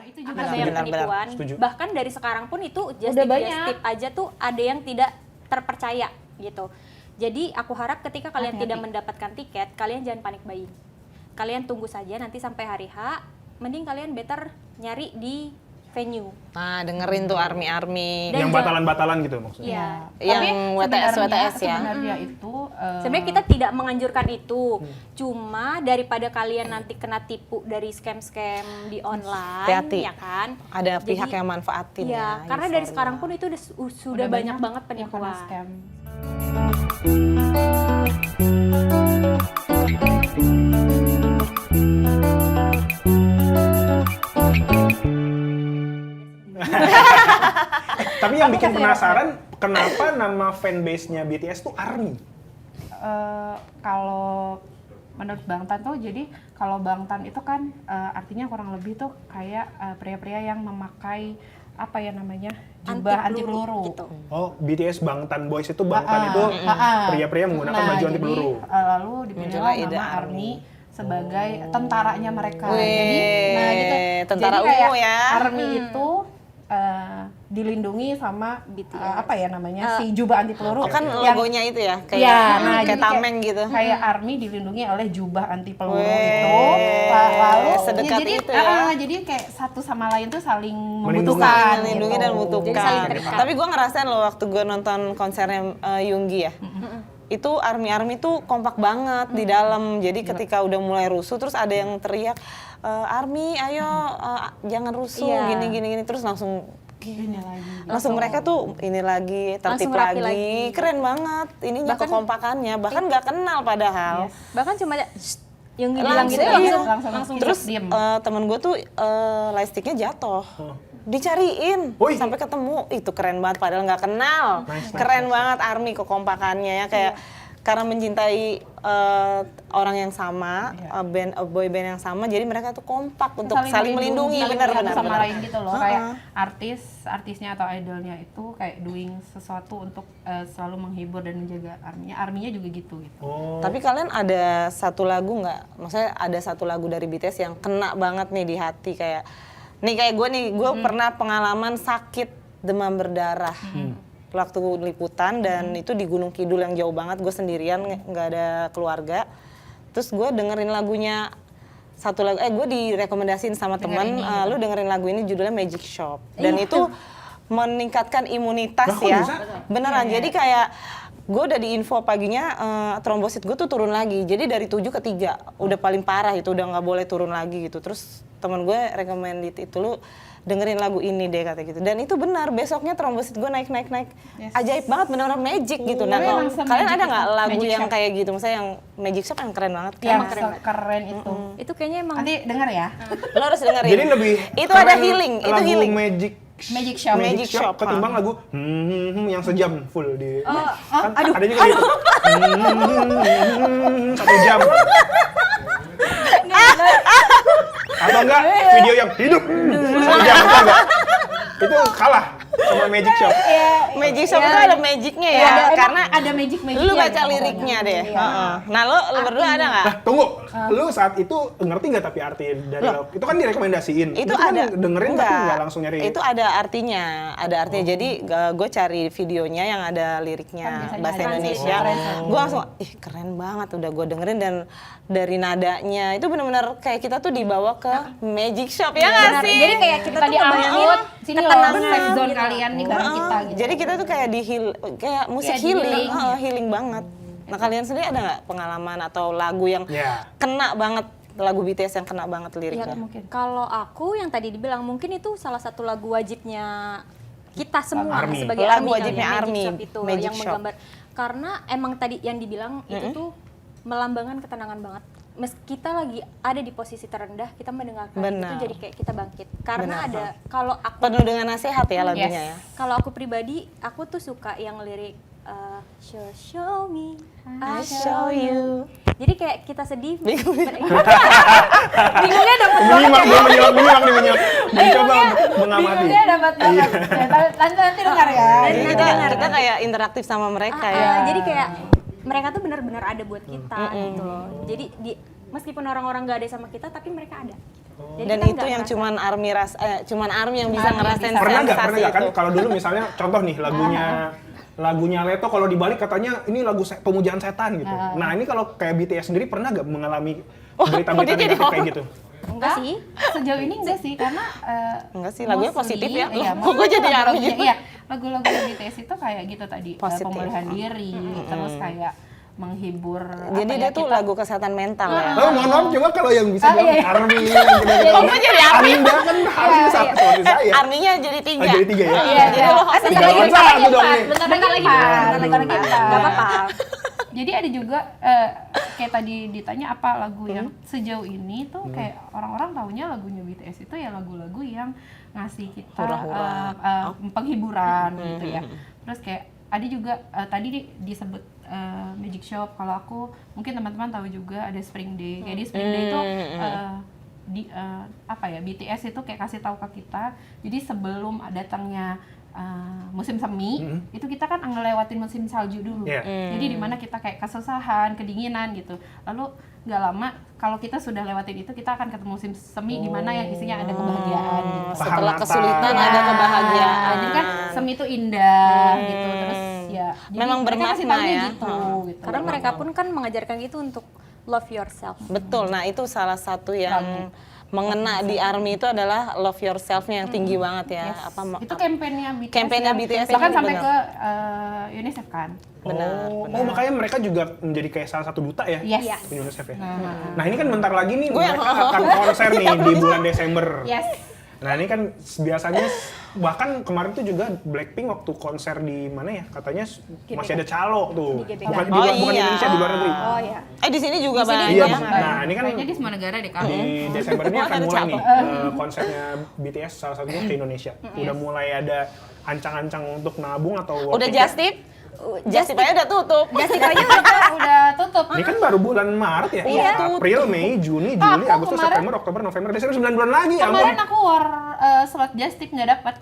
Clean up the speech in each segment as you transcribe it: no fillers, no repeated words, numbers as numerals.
itu juga ada yang penipuan. Bahkan dari sekarang pun itu just tip aja tuh ada yang tidak terpercaya gitu. Jadi aku harap ketika kalian tidak mendapatkan tiket, kalian jangan panik buying. Kalian tunggu saja nanti sampai hari H, mending kalian better nyari di venue. Nah, dengerin tuh army-army. Yang batalan-batalan gitu maksudnya. Iya. Yang WTS ya. Sebenarnya itu sebenarnya kita tidak menganjurkan itu. Cuma daripada kalian nanti kena tipu dari scam-scam di online, hati-hati. ya kan? Ada pihak yang manfaatin ya. Karena dari sekarang pun itu sudah banyak banget penipuan. Scam. Tapi yang bikin penasaran, kenapa nama fanbase-nya BTS tuh ARMY? Kalau menurut Bangtan tuh, jadi kalau Bangtan itu kan artinya kurang lebih tuh kayak pria-pria yang memakai apa ya namanya, jubah anti peluru gitu. Oh, BTS Bangtan Boys itu Bangtan itu pria-pria menggunakan baju anti peluru. Lalu dipilihlah nama ARMY sebagai tentaranya mereka. Jadi, gitu. Tentara jadi kayak ungu ya. ARMY itu dilindungi sama BTS. Apa ya namanya, si jubah anti peluru. Oh kan logonya itu ya, kayak kayak tameng gitu. Kayak ARMY dilindungi oleh jubah anti peluru itu. Lalu sedekat jadi, itu ya. jadi kayak satu sama lain tuh saling membutuhkan. Melindungi dan membutuhkan. Jadi saling terikat. Tapi gue ngerasain loh waktu gue nonton konsernya Yoongi ya. Itu ARMY tuh kompak banget di dalam. Jadi ketika udah mulai rusuh terus ada yang teriak, ARMY ayo jangan rusuh gini terus langsung mereka tuh ini lagi tertib lagi. Keren banget ininya, kekompakannya, bahkan nggak kenal padahal. Bahkan cuma yang bilang gitu langsung terus temen gue tuh lightsticknya jatuh. Dicariin sampai ketemu, itu keren banget padahal nggak kenal. Keren banget ARMY kekompakannya ya, kayak karena mencintai orang yang sama, boy band yang sama, jadi mereka tuh kompak untuk saling melindungi, benar-benar sama lain gitu loh. Kayak artisnya atau idolnya itu kayak doing sesuatu untuk selalu menghibur dan menjaga ARMY-nya juga gitu. Tapi kalian ada satu lagu nggak? Maksudnya ada satu lagu dari BTS yang kena banget nih di hati, kayak gue pernah pengalaman sakit demam berdarah. Waktu liputan dan itu di Gunung Kidul yang jauh banget, gue sendirian, nggak ada keluarga. Terus gue dengerin lagunya satu lagu, gue direkomendasiin sama teman, lu dengerin lagu ini judulnya Magic Shop, dan itu meningkatkan imunitas ya, beneran. Jadi kayak gue udah diinfo paginya trombosit gue tuh turun lagi, jadi dari 7 ke 3 udah paling parah, itu udah nggak boleh turun lagi gitu. Terus teman gue recommended itu, lu dengerin lagu ini deh kata gitu, dan itu benar, besoknya trombosit gue naik. Ajaib banget, benar-benar magic gitu. Nah, kalian ada nggak lagu yang kayak gitu, misalnya yang Magic Shop yang keren banget? Keren itu. Itu kayaknya emang Nanti denger ya. Lo harus dengerin. Jadi lebih itu ada healing, itu lagu healing. Magic Shop ketimbang lagu yang sejam full di kan aduh, ada juga gitu. 1 jam. Atau enggak video yang hidup 1 jam, atau enggak? Itu kalah sama Magic Shop. Magic Shop itu ada magicnya ya, karena ada magic. lu baca liriknya deh. Nah, lo berdua ada nggak? Nah, tunggu. Lu saat itu ngerti nggak tapi arti dari lagu? Itu kan direkomendasiin. Itu kan ada, dengerin tapi nggak langsung nyari. Itu ada artinya. Jadi gue cari videonya yang ada liriknya bahasa Indonesia. Gue langsung, keren banget. Udah gue dengerin, dan dari nadanya itu benar-benar kayak kita tuh dibawa ke Magic Shop, ya nggak sih? Jadi kayak kita tuh diangkut sini loh, safe zone kalian nih bareng kita gitu. Jadi kita tuh kayak kayak musik healing, healing banget. Nah, kalian sendiri ada nggak pengalaman atau lagu yang kena banget, lagu BTS yang kena banget liriknya? Mungkin. Kalau aku yang tadi dibilang, mungkin itu salah satu lagu wajibnya kita semua sebagai lagu ARMY, wajibnya ARMY, Magic Shop itu Magic yang Shop. menggambar. Karena emang tadi yang dibilang itu tuh melambangkan ketenangan banget. Kita lagi ada di posisi terendah, kita mendengarkan itu jadi kayak kita bangkit. Karena ada, kalau aku penuh dengan nasihat ya lagunya ya. Kalau aku pribadi, aku tuh suka yang lirik show me, I show you. Jadi kayak kita sedih. Bingungnya dapat menyimak. Mencoba mengamati. Bingungnya dapat. Nanti dengar ya. Jadi kita kayak interaktif sama mereka ya. Jadi kayak mereka tuh benar-benar ada buat kita gitu loh. Jadi meskipun orang-orang nggak ada sama kita, tapi mereka ada. Jadi Dan kita itu nggak yang ngerasa. cuman Army yang bisa ngerasain Pernah nggak sensasi kan itu. kalau dulu misalnya contoh nih lagunya Leto kalau dibalik katanya ini lagu pemujaan setan gitu. Nah ini kalau kayak BTS sendiri pernah nggak mengalami berita-berita dia jadi negatif kayak gitu? Enggak sih. Sejauh ini enggak sih, karena Enggak sih, lagunya mostly, positif ya. Iya, Loh, kok gue jadi lagu-lagunya- Army juga? Iya, lagu-lagu BTS itu kayak gitu tadi, Positif. pemulihan diri, terus kayak menghibur. Jadi apa dia ya, tuh kita- lagu kesehatan mental ya. Oh, mohon maaf coba kalau yang bisa jawab iya. Army gitu. Gue jadi Army. Anda kan harusnya satu seperti saya. Arminya jadi 3. Oh, jadi 3 ya? Iya, Jadi iya. lo Bentar Jangan lagi salah empat, tuh dong nih. bentar lagi empat. Enggak apa-apa. Jadi ada juga kayak tadi ditanya apa lagu yang sejauh ini tuh kayak orang-orang taunya lagunya BTS itu ya lagu-lagu yang ngasih kita Hura-hura. penghiburan gitu ya. Terus kayak ada juga tadi disebut Magic Shop. Kalau aku mungkin teman-teman tahu juga ada Spring Day. Kayak di Spring Day itu apa ya, BTS itu kayak kasih tahu ke kita. Jadi sebelum datangnya musim semi, itu kita kan ngelewatin musim salju dulu. Iya. Jadi dimana kita kayak kesusahan, kedinginan gitu. Lalu nggak lama kalau kita sudah lewatin itu, kita akan ketemu musim semi di mana yang isinya ada kebahagiaan gitu. Setelah Natal. kesulitan Ya, ada kebahagiaan. jadi kan semi itu indah gitu. Terus ya jadi Memang mereka kasih bermakna taunya ya. gitu, gitu. Karena mereka pun kan mengajarkan gitu untuk love yourself. Betul. Nah, itu salah satu yang mengena di Army itu adalah love yourself-nya yang tinggi banget ya. Yes. Apa Itu kampanyenya BTS. Kampanyenya ya. BTS Bahkan itu sampai benar. ke UNICEF kan. Oh, makanya mereka juga menjadi kayak salah satu duta ya Yes. di UNICEF ya. Nah ini kan bentar lagi nih Gue mereka akan konser nih di bulan Desember. Yes. Nah ini kan biasanya bahkan kemarin tuh juga Blackpink waktu konser di mana ya katanya masih ada calo tuh. Di GBK. Bukan Oh, bukan iya. Indonesia, di luar negeri. Oh ya. di sini juga Di sini banyak. Iya, juga. nah ini kan Kayaknya di semua negara deh Kak. di Desember ini Wah, akan ada mulai calo. nih konsernya BTS salah satunya ke Indonesia. Udah mulai ada ancang-ancang untuk nabung atau Udah tiket. just tip? Just tip aja udah tutup. Just aja udah tutup. Ini kan baru bulan Maret ya? Iya. April, Mei, Juni, Juli, Aku Agustus, kemarin- September, Oktober, November, Desember 9 bulan lagi ya Kemarin ampun. aku war slot just tip nggak dapat.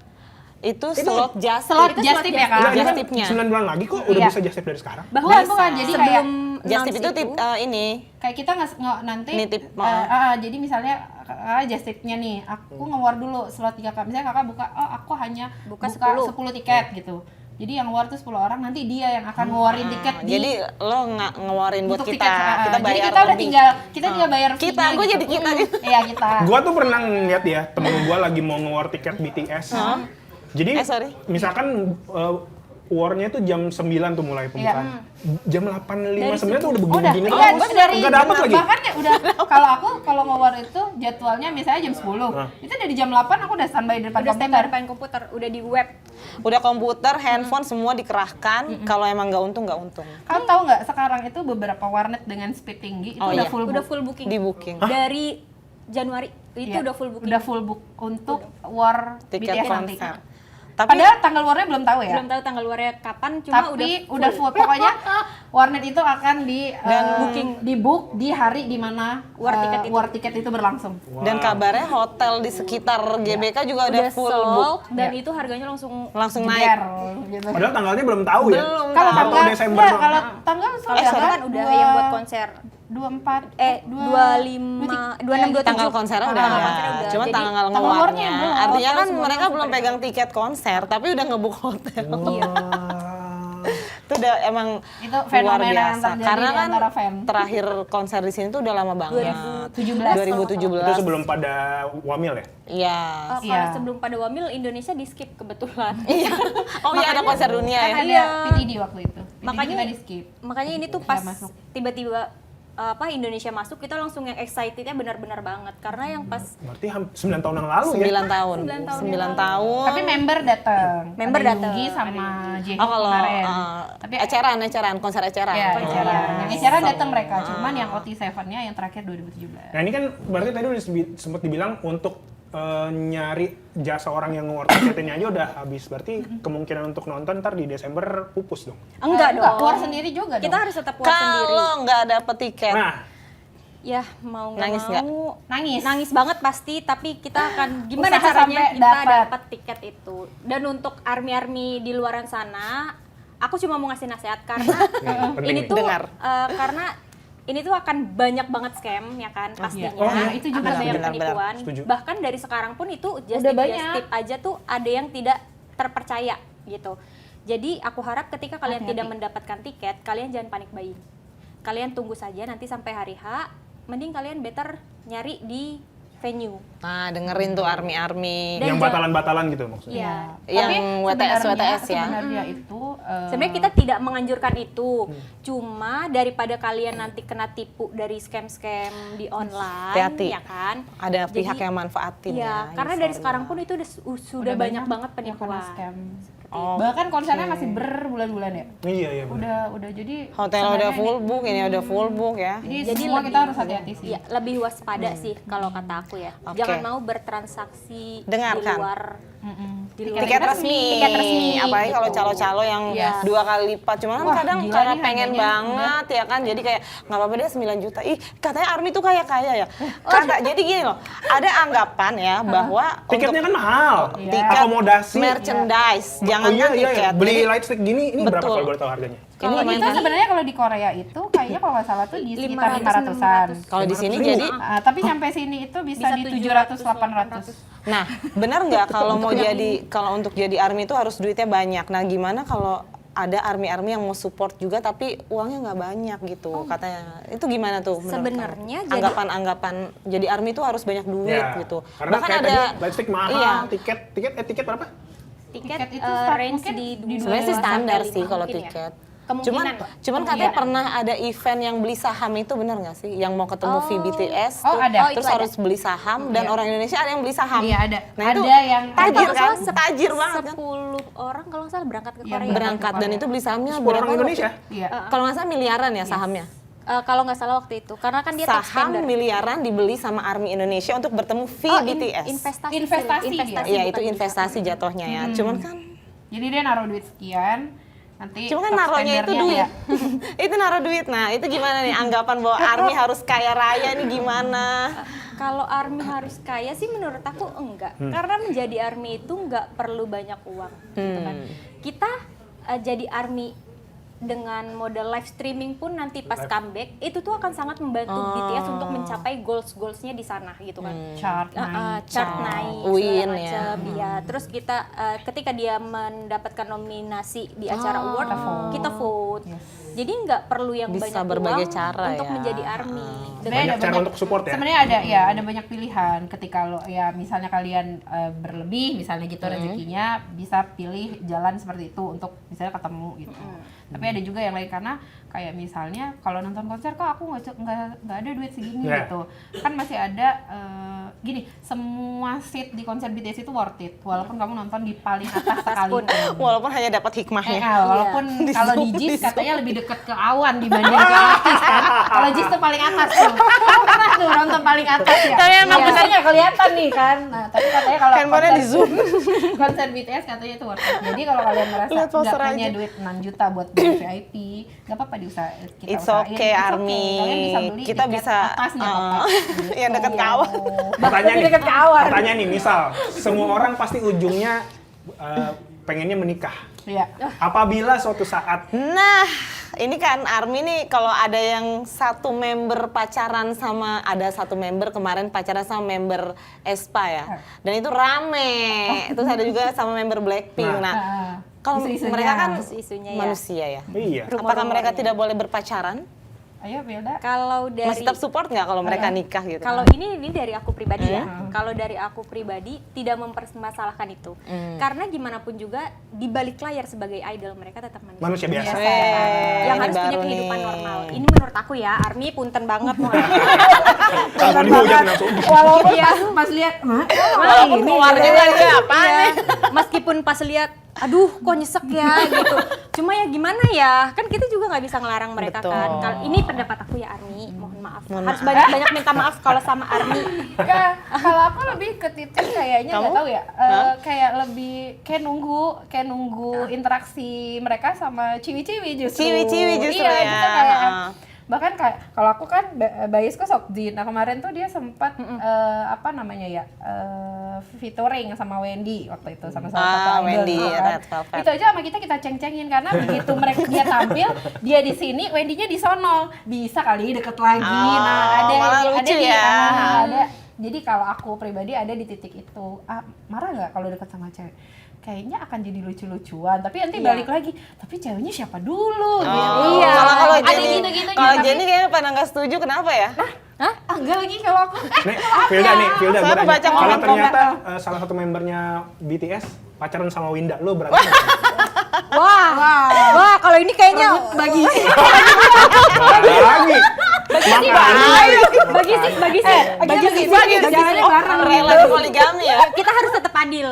Itu slot just Slot tip. just tip ya Enggak, Kak. ini just kan tipnya. 9 bulan lagi kok udah Iya. bisa just tip dari sekarang. Bukan, Bisa. bukan. Jadi Sebelum Just tip itu announce tip ini kayak kita nggak nanti Nitip, jadi misalnya just tipnya nih aku nge-war dulu slot 3 Kak. Misalnya Kakak buka aku hanya Buka 10 tiket gitu. Jadi yang war tuh 10 orang, nanti dia yang akan ngewarin tiket di jadi lo nggak ngeluarin buat untuk kita, tiket. kita Jadi bayar kita udah lebih. tinggal bayar Kita, fee-nya gue gitu. jadi kita. Iya, kita. Gua tuh pernah ngeliat ya, temen gua lagi mau nge-war tiket BTS. Jadi sorry. misalkan war-nya itu jam 9 tuh mulai pembukaan. Jam 8.59 tuh udah begini-begini iya, terus. itu dari Nggak dapet lagi. bahkan ya udah kalau nge-war itu jadwalnya misalnya jam 10. Itu dari jam 8 aku udah standby di depan udah komputer. standby depan komputer, udah di web. Udah komputer, handphone semua dikerahkan. Kalau emang nggak untung, nggak untung. Kamu tahu nggak sekarang itu beberapa warnet dengan speed tinggi itu Oh, udah iya. full Udah book. full booking. Di booking. Dari Januari itu Iya, udah full booking. Udah full book untuk war Tiket BTS nanti. konser. Tapi Padahal tanggal warnya belum tahu ya. Belum tahu tanggal luarnya kapan, cuma Tapi udah full. Pokoknya warnet itu akan di book di hari di mana war tiket itu berlangsung. dan kabarnya hotel di sekitar GBK juga udah udah full sold book. dan itu harganya langsung Langsung naik. Jeber, gitu. Padahal tanggalnya belum tahu ya. Belum Kalau tahu. Atau tanggal Desember enggak, doang. kalau tanggal sudah konser kan udah yang buat konser 24 25 26 27 Tanggal konsernya udah Tanggal ada. konsernya udah. Cuma Jadi, tanggal tanggal ngeluarnya. luarnya belum. Artinya kan Hotel mereka semua belum pada pegang tiket konser, tapi udah ngebuk hotel. Iya. Itu udah emang Itu luar fenomena yang biasa. terjadi Karena di kan antara fan. terakhir konser di sini tuh udah lama banget. 2017. 2017. Itu sebelum pada wamil ya? Iya. Kalau Iya. sebelum pada Wamil Indonesia di skip kebetulan. Oh iya ada konser dunia ya. Kan ada Iya. PTD waktu itu. PTD Makanya kita di skip. Makanya ini tuh pas masuk. tiba-tiba Indonesia masuk, kita langsung yang excitednya benar-benar banget karena yang pas Berarti 9 tahun yang lalu ya? 9 tahun. 9 tahun 9 tahun. Tapi member datang. Member Ada datang. Yunggi sama J-Hope Oh kalau kemarin. tapi eceran konser eceran. Ya, eceran. Yang eceran datang mereka, cuman yang OT7-nya yang terakhir 2017. Nah ini kan berarti tadi udah sempat dibilang untuk nyari jasa orang yang nge-war tiketnya aja udah habis. Berarti kemungkinan untuk nonton ntar di Desember pupus dong. enggak dong. Keluar sendiri juga Kita dong. harus tetap keluar sendiri. Kalau nggak dapet tiket, Nah, Ya mau nggak Nangis nggak? mau Nangis. banget pasti, tapi kita akan gimana Usaha caranya sampai kita dapat. dapat tiket itu. Dan untuk army di luaran sana, aku cuma mau ngasih nasihat karena penting ini nih. tuh Dengar. karena ini tuh akan banyak banget scam ya kan pastinya. Oh, iya, itu juga akan sih. banyak Benar-benar. penipuan. Setuju. Bahkan dari sekarang pun itu just Udah tip banyak. aja tuh ada yang tidak terpercaya gitu. Jadi aku harap ketika kalian Hati-hati. tidak mendapatkan tiket, kalian jangan panik buying. Kalian tunggu saja nanti sampai hari H, mending kalian better nyari di venue. Nah, dengerin tuh army-army. Dan Yang jangan- batalan-batalan gitu maksudnya. Iya. Yang WTS ya. Sebenarnya itu Sebenarnya kita tidak menganjurkan itu, cuma daripada kalian nanti kena tipu dari scam-scam di online, Hati-hati. ya kan? Ada Jadi, pihak yang manfaatin Iya, ya. karena dari usernya. sekarang pun itu sudah banyak banget yang kena penipuan. scam. Oh, Bahkan konsernya masih berbulan-bulan ya. Iya, iya benar. Udah jadi Hotel udah sebenarnya full book, ini udah full book ya. Jadi semua kita harus hati-hati sih. Iya, lebih waspada sih kalau kata aku ya. Oke. Jangan mau bertransaksi Dengarkan. di luar Tiket resmi. Tiket resmi. Apalagi kalau gitu. calo-calo yang Iya. 2 kali lipat. Cuman kan Wah, kadang gila karena nih pengen harganya. banget ya kan. Jadi kayak nggak apa-apa deh 9 juta. Ih, katanya Army tuh kaya-kaya ya. Kata, jadi gini loh. Ada anggapan ya bahwa Tiketnya untuk kan mahal. Iya. tiket Akomodasi. merchandise, jangan Oh iya, iya, iya. tiket. Beli Jadi, lightstick gini, ini berapa Betul. kalau boleh tahu harganya? ini Kalau lumayan itu kan? sebenarnya kalau di Korea itu kayaknya kalau nggak salah tuh di sekitar 500-an. Kalau di sini 500.000. jadi Tapi sampai sini itu bisa di 700-800. nah, benar nggak kalau mau jadi kalau untuk jadi army itu harus duitnya banyak. Nah, gimana kalau ada army-army yang mau support juga tapi uangnya nggak banyak gitu katanya. Itu gimana tuh menurut Sebenarnya kamu? jadi- Anggapan-anggapan jadi army itu harus banyak duit Ya, gitu. Karena Bahkan kayak ada tadi lightstick mahal, Iya. tiket berapa? Tiket, Tiket itu start range mungkin di di sebenarnya sih 2 standar sampai sih 5 kalau mungkin ya. tiket. Kemungkinan. Cuman katanya pernah ada event yang beli saham itu benar nggak sih? Yang mau ketemu VBTS Oh, tuh, ada. Oh, terus itu ada. harus beli saham dan orang Indonesia ada yang beli saham. Iya, ada. Nah, itu Ada yang tajir Kalau kan? nggak salah Tajir banget kan? 10 orang kalau nggak salah berangkat ke Iya, Korea. Berangkat dan itu beli sahamnya 10 orang berapa? Indonesia? Iya. Kalau nggak salah miliaran ya sahamnya. Kalau nggak salah waktu itu, karena kan dia top Saham spender. miliaran dibeli sama Army Indonesia untuk bertemu Oh, VBTS. investasi. Investasi Iya, bukan itu investasi jatuhnya ya. Cuman kan Jadi dia naruh duit sekian, nanti Cuma kan top naruhnya itu spendernya duit. ya. Itu naruh duit. Nah, itu gimana nih anggapan bahwa Army harus kaya raya ini gimana? Kalau army harus kaya sih menurut aku enggak. Karena menjadi army itu enggak perlu banyak uang gitu kan. Kita jadi army dengan model live streaming pun nanti pas comeback itu tuh akan sangat membantu BTS untuk mencapai goalsnya di sana gitu kan. Chart naik. Chart naik Win segala ya. macam ya. Terus kita ketika dia mendapatkan nominasi di acara award kita vote. Jadi nggak perlu yang Bisa banyak berbagai uang cara untuk ya. menjadi army. Banyak cara untuk support ya? Sebenarnya ada ada banyak pilihan. Ketika lo ya misalnya kalian berlebih misalnya gitu rezekinya bisa pilih jalan seperti itu untuk misalnya ketemu gitu. Tapi ada juga yang lain karena kayak misalnya kalau nonton konser kok aku nggak ada duit segini Yeah. gitu. Kan masih ada gini, semua seat di konser BTS itu worth it walaupun kamu nonton di paling atas sekalipun. Walaupun hanya dapat hikmahnya. Walaupun kalau di JIS katanya lebih dekat ke awan dibanding ke artis kan. Kalau JIS tuh paling atas tuh. Kamu pernah tuh nonton paling atas ya? Tapi emang Iya. Biasanya kelihatan nih kan. Nah, tapi katanya kalau Handphonenya di zoom. konser BTS katanya itu worth it. Jadi kalau kalian merasa Lihat poster nggak punya aja. duit 6 juta buat beli VIP, nggak apa-apa kita It's usahain. okay, It's Army. Kalian bisa beli Kita tiket bisa, atasnya Bapak. yang dekat ke awan. Pertanyaan Lebih nih, dekat ke awan. pertanyaan nih, misal semua orang pasti ujungnya pengennya menikah. Iya. Apabila suatu saat Nah, ini kan Army nih kalau ada yang satu member pacaran sama ada satu member kemarin pacaran sama member Aespa ya. Dan itu rame. Terus ada juga sama member Blackpink. Nah, kalau Isu-isunya. mereka kan Isu-isunya ya. manusia ya. iya, Apakah mereka tidak boleh berpacaran? Ayo Belda. Kalau dari Masih tetap support nggak kalau mereka nikah gitu? Kalau ini dari aku pribadi ya. Kalau dari aku pribadi tidak mempermasalahkan itu. Karena gimana pun juga di balik layar sebagai idol mereka tetap manusia biasa. yang ini harus punya baru kehidupan nih. normal. Ini menurut aku ya, Army punten banget mau. Kalau dihujat langsung. Walaupun pas lihat, Walaupun keluar juga dia apa Iya, meskipun pas lihat aduh kok nyesek ya gitu, cuma ya gimana ya, kan kita juga nggak bisa ngelarang mereka. Betul. Kan ini pendapat aku ya Army, mohon maaf, Mohon harus maaf. banyak-banyak minta maaf kalau sama Army. Ya, kalau aku lebih ke titik kayaknya nggak Kamu? tahu ya, kayak lebih kayak nunggu interaksi mereka sama ciwi-ciwi justru. Ciwi-ciwi justru iya, ya. gitu kayak Bahkan kayak kalau aku kan bias ke Seokjin. Nah kemarin tuh dia sempat featuring sama Wendy waktu itu sama salah satu idol Wendy, gitu kan. Red Velvet. Itu aja sama kita ceng-cengin karena begitu mereka dia tampil, dia di sini, Wendy-nya di sono. Bisa kali deket lagi. Nah, malah lucu ya. ada. Jadi kalau aku pribadi ada di titik itu. Marah nggak kalau deket sama cewek? Kayaknya akan jadi lucu-lucuan, tapi nanti balik lagi. Tapi ceweknya siapa dulu? Gitu. Iya. Kalau Ada Jenny, gitu-gitu. kalau tapi- Jenny kayaknya pada nggak setuju, kenapa ya? enggak lagi kalau aku. Nih, Filda nih, Filda. Saya gua nanya. baca Kalau komen-komen. ternyata salah satu membernya BTS pacaran sama Winda, lu berarti nggak? Wah, kalau ini kayaknya bagi Lagi. bagi sih. Jalannya bareng. Rela di poligami ya? Kita harus tetap adil.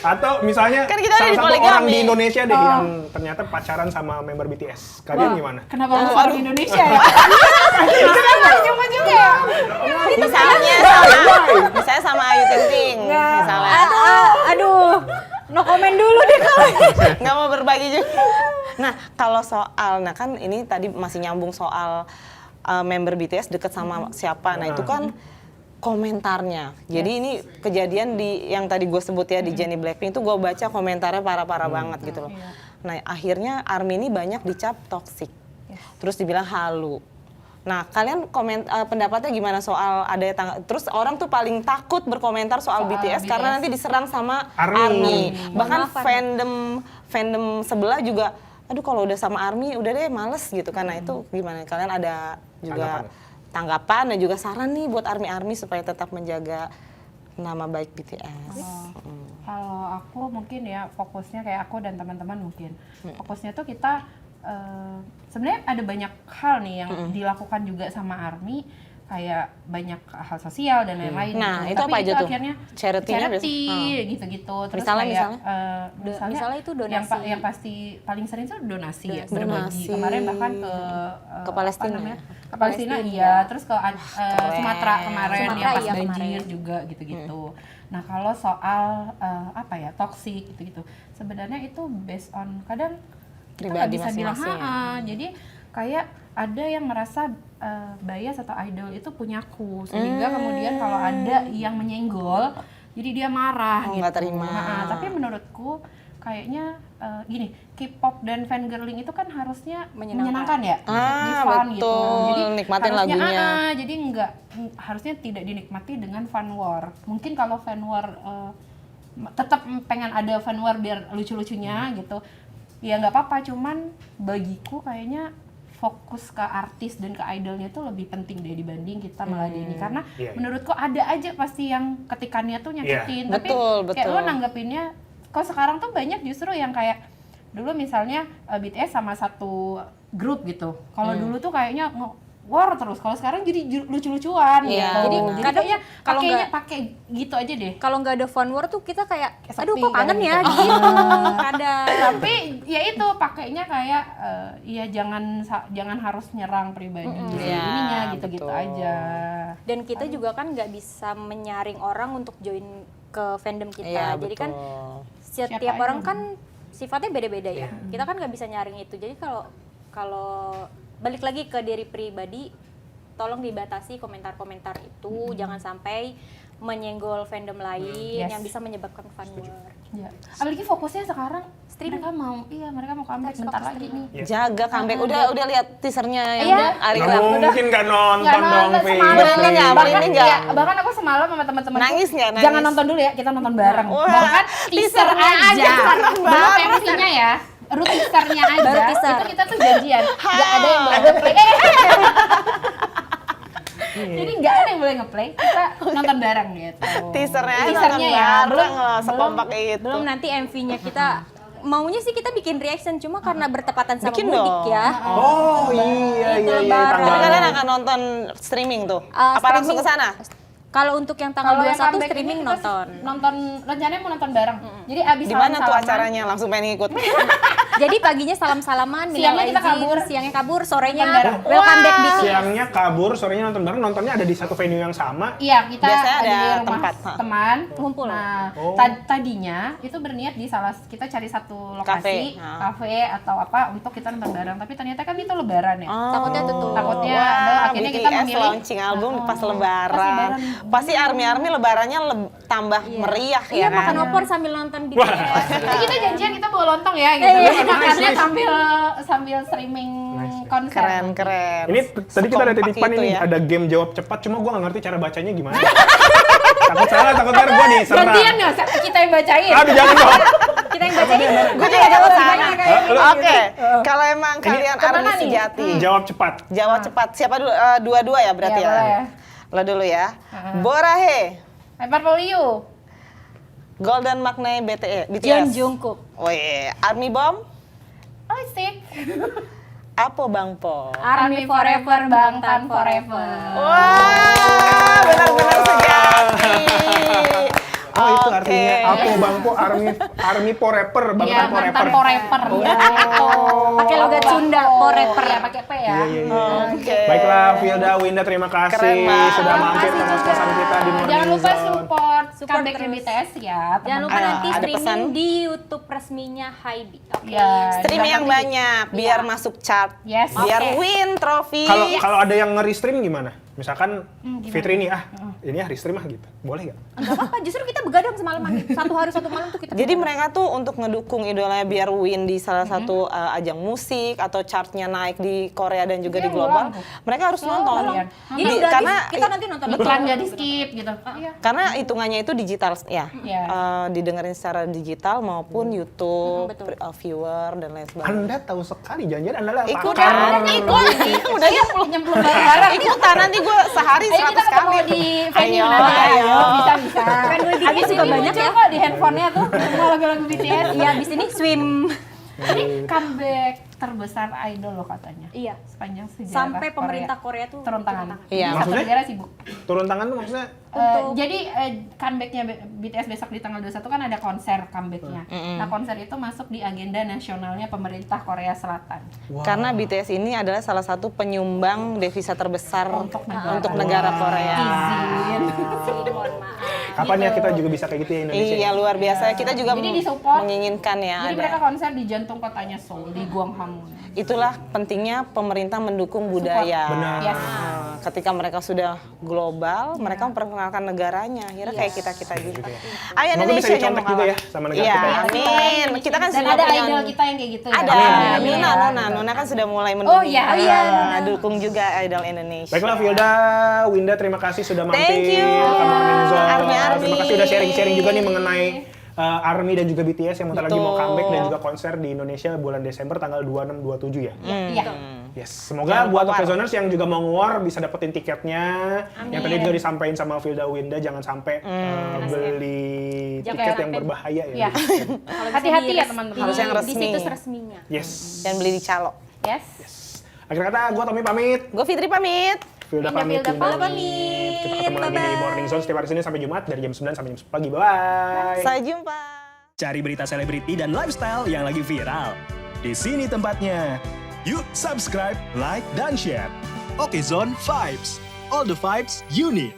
Atau misalnya Kan kita ada salah di satu poligami. orang di Indonesia deh yang ternyata pacaran sama member BTS. Kalian gimana? Kenapa harus orang Indonesia ya? Cuma juga ya. Misalnya sama Ayu Ting Ting, misalnya. Aduh, no comment dulu deh kalau. Nggak mau berbagi juga. Nah, kalau soal, nah kan ini tadi masih nyambung soal member BTS deket sama siapa. Nah, itu kan komentarnya. Jadi ini kejadian di yang tadi gue sebut ya di Jennie Blackpink itu gue baca komentarnya parah-parah banget gitu loh. Nah, akhirnya ARMY ini banyak dicap toksik. Terus dibilang halu. Nah, kalian pendapatnya gimana soal ada terus orang tuh paling takut berkomentar soal BTS karena nanti diserang sama ARMY. Bahkan fandom sebelah juga, aduh kalau udah sama ARMY udah deh males gitu kan. Nah, itu gimana? Kalian ada juga tanggapan dan juga saran nih buat ARMY supaya tetap menjaga nama baik BTS? Kalau aku mungkin ya fokusnya kayak aku dan teman-teman mungkin fokusnya tuh kita sebenarnya ada banyak hal nih yang dilakukan juga sama ARMY, kayak banyak hal sosial dan lain-lain. Nah, gitu. itu Tapi apa aja tuh? Charity Charity-nya gitu-gitu. Terus Misalnya? Misalnya itu donasi. Yang pasti paling sering tuh donasi ya, Donasi. berbagi. Kemarin bahkan ke Palestina apa namanya? ya? Ke Palestina iya, terus ke Sumatera kemarin Sumatera, yang pas iya, banjir kemarin. juga gitu-gitu. Nah, kalau soal toxic gitu-gitu. Sebenarnya itu based on kadang kita nggak Pribadi bisa bilang masing-masing. jadi kayak ada yang merasa bias atau idol itu punyaku, sehingga kemudian kalau ada yang menyenggol jadi dia marah gitu. nggak terima. Tapi menurutku kayaknya gini, K-pop dan fangirling itu kan harusnya menyenangkan ya, jadi fun gitu. betul. Jadi Nikmatin harusnya, lagunya. jadi harusnya tidak dinikmati dengan fan war. Mungkin kalau fan war tetap pengen ada fan war biar lucu-lucunya gitu, ya nggak apa-apa. Cuman bagiku kayaknya fokus ke artis dan ke idolnya tuh lebih penting deh dibanding kita meladeni, karena menurutku ada aja pasti yang ketikannya tuh nyakitin. Tapi kayak lo nanggepinnya, kok sekarang tuh banyak justru yang kayak dulu misalnya BTS sama satu grup gitu, kalau dulu tuh kayaknya war terus, kalau sekarang jadi lucu-lucuan gitu. Jadi kadang kalau kayaknya pakai gitu aja deh. Kalau nggak ada fan war tuh kita kayak, aduh Sepi kok kangen kan ya gitu. gitu. Kadang. Tapi ya itu pakainya kayak ya jangan harus nyerang pribadi ininya gitu-gitu betul. aja. Dan kita juga kan nggak bisa menyaring orang untuk join ke fandom kita. Jadi kan setiap Siapa orang aja. kan sifatnya beda-beda ya. Kita kan nggak bisa nyaring itu. Jadi kalau balik lagi ke diri pribadi, tolong dibatasi komentar-komentar itu, jangan sampai menyenggol fandom lain yang bisa menyebabkan fan war. Ya. Apalagi fokusnya sekarang Streaming. mereka mau comeback bentar lagi nih. Jaga comeback. Udah lihat teasernya yang Iya. hari Nggak mungkin nggak nonton Nggak dong, nonton Fi. semalam. Merinding nggak? Ya, bahkan aku semalam sama teman-teman Nangis nggak, nangis? jangan nonton dulu ya, kita nonton bareng. Wah, Bahkan teaser aja, nonton belum bareng. MC-nya ya, baru teasernya aja. Baru teaser. Itu kita tuh janjian, nggak ada yang boleh ngeplay. Jadi nggak ada yang boleh ngeplay, kita nonton bareng gitu. Teasernya ya, bareng lah, sekompak itu. Belum nanti MV-nya kita maunya sih kita bikin reaction, cuma karena bertepatan sama Bikin mudik dong. ya. Oh iya Lebaran. Tapi tanggal. kalian akan nonton streaming tuh? Apa langsung ke sana? Kalau untuk yang tanggal Kalau yang 21 comeback streaming ini kita nonton. Rencananya mau nonton bareng. Jadi abis Di mana tuh salam-salaman, acaranya? Langsung pengen ikut. Jadi paginya salam-salaman, Siangnya kita minal kabur. izin, siangnya kabur, sorenya Nonton bareng. welcome back Wah. BTS. Siangnya kabur, sorenya nonton bareng, nontonnya ada di satu venue yang sama. Iya, kita Biasanya ada di rumah tempat, teman Ngumpul. Nah, Oh. tadinya itu berniat di kita cari satu lokasi, Kafe. kafe atau apa untuk kita nonton bareng. Tapi ternyata kan itu lebaran ya. Takutnya tutup. Takutnya, Wah, akhirnya kita BTS memilih launching album pas lebaran. lebaran. Pasti ARMY lebarannya tambah meriah Iya, ya makan kan? opor sambil nonton BTS. Jadi kita janjian kita bawa lontong ya gitu. Iya. Jadi makannya sambil streaming konser. Keren. Ini tadi kita ada Sekompak titipan itu ini, ya. ada game jawab cepat, cuma gue nggak ngerti cara bacanya gimana. Takut salah, takut ntar gue diserang. Gantian ya, kita yang bacain. Aduh jangan dong. Kita yang bacain. Gue juga takut salah. kayak gitu. Oke, kalau emang kalian kemana ARMY nih? sejati, Jawab cepat. jawab cepat. Siapa dulu? Dua-dua ya berarti Iya, ya? boleh. Lo dulu ya. Borahe, Hyper for you. Golden Magnay Jeon BTS. Jungkook. Oh iya, ARMY Bomb, Oh, sick. Apo Bangpo. Army Forever, Bangtan Forever. Wah, benar-benar sejati. Oh itu Oke. artinya Apo Bangpo Army Forever, Iya, Bangtan Forever. mantan forever. Iya. Pakai logat Sunda, forever. Ya, pakai P ya. Iya. Oke. Baiklah, Vilda, Winda, terima kasih Keren banget. sudah mampir ke Terima kasih kos-kosan juga. kita di Morning Jangan lupa Zone. support Support comeback terus. BTS ya. Jangan lupa Ada- nanti ada streaming pesan? di YouTube resminya Hybe. Oke. Ya, Streaming yang jangan- banyak biar masuk chart. Yes. Biar Oke. win trofi. Kalau ada yang nge-restream gimana? Misalkan Fitri nih ini restream gitu. Boleh nggak? Enggak apa-apa, justru kita begadang semalaman. Satu hari satu malam tuh kita Jadi begadang. mereka tuh untuk ngedukung idolanya biar win di salah satu ajang musik atau chartnya naik di Korea dan juga Iya, di global, ngulang tuh. mereka harus nonton. kalian. Jadi Di- gratis, karena kita nanti nonton Iklan nggak di skip gitu. Iya. karena hitungannya itu digital ya. Iya. Didengerin secara digital maupun YouTube, betul. viewer dan lain sebagainya. Anda tahu sekali, jangan-jangan Anda lah Ikutan, udah Nyemplung bareng. ikutan nanti gue sehari Ayo 100 kita ketemu kali. di venue Ayo, nanti. ayo. Bisa. Kan gue bikin Abis juga ini banyak muncul ya. kok di handphonenya tuh semua lagu-lagu BTS. Iya, di sini swim. Ini comeback terbesar idol loh katanya. Iya. Sepanjang sejarah Sampai pemerintah Korea tuh turun tangan. Iya. Satu Maksudnya? negara sibuk. turun tangan tuh maksudnya Jadi comebacknya BTS besok di tanggal 21 kan ada konser comebacknya. Nah konser itu masuk di agenda nasionalnya pemerintah Korea Selatan. Karena BTS ini adalah salah satu penyumbang devisa terbesar Untuk negara. negara Korea. Izin. Mohon maaf. kapan ya kita juga bisa kayak gitu ya Indonesia? Iya luar biasa. Kita juga Jadi disupport. menginginkan ya Jadi ada. mereka konser di jantung kotanya Seoul di Gwanghwamun. Itulah pentingnya pemerintah mendukung budaya. Benar. Yes. Ketika mereka sudah global, mereka memperkenalkan negaranya. Akhirnya kayak kita juga. Ayo Semoga Indonesia bisa dicontek jangan juga kalah. ya sama negara Iya, kita ya. amin. Kita kan Dan sudah ada punya idol kita yang kayak gitu ya. ada. Amin. Nona kan sudah mulai mendukung. Oh, iya. Oh, iya, Nona. Dukung juga idol Indonesia. Baiklah Vilda, Winda terima kasih sudah mampir Thank you. ke Morning Zone. Army. Terima kasih udah sharing-sharing juga nih mengenai ARMY dan juga BTS yang bentar lagi mau Betul. comeback dan juga konser di Indonesia bulan Desember tanggal 26-27 ya. Iya. Yes, semoga buat Okezoners yang juga mau nge-war bisa dapetin tiketnya. Yang tadi juga disampaikan sama Vilda Winda, jangan sampai beli Jangan tiket yang harapin. berbahaya ya. Iya. Kalau bisa Hati-hati di- ya teman-teman. Harus yang Di resmi. situs resminya. Yes. Dan beli di calo. Yes. Akhir kata, gue Tommy pamit. Gue Fitri pamit. Vilda Winda pamit. pamit. Pamit. Kita ketemu lagi di Morning Zone setiap hari Senin sampai Jumat dari jam 9 sampai jam 10 pagi. Bye. Sampai jumpa. Cari berita selebriti dan lifestyle yang lagi viral. Di sini tempatnya. Yuk subscribe, like, dan share. Oke Zone Vibes. All the vibes you need.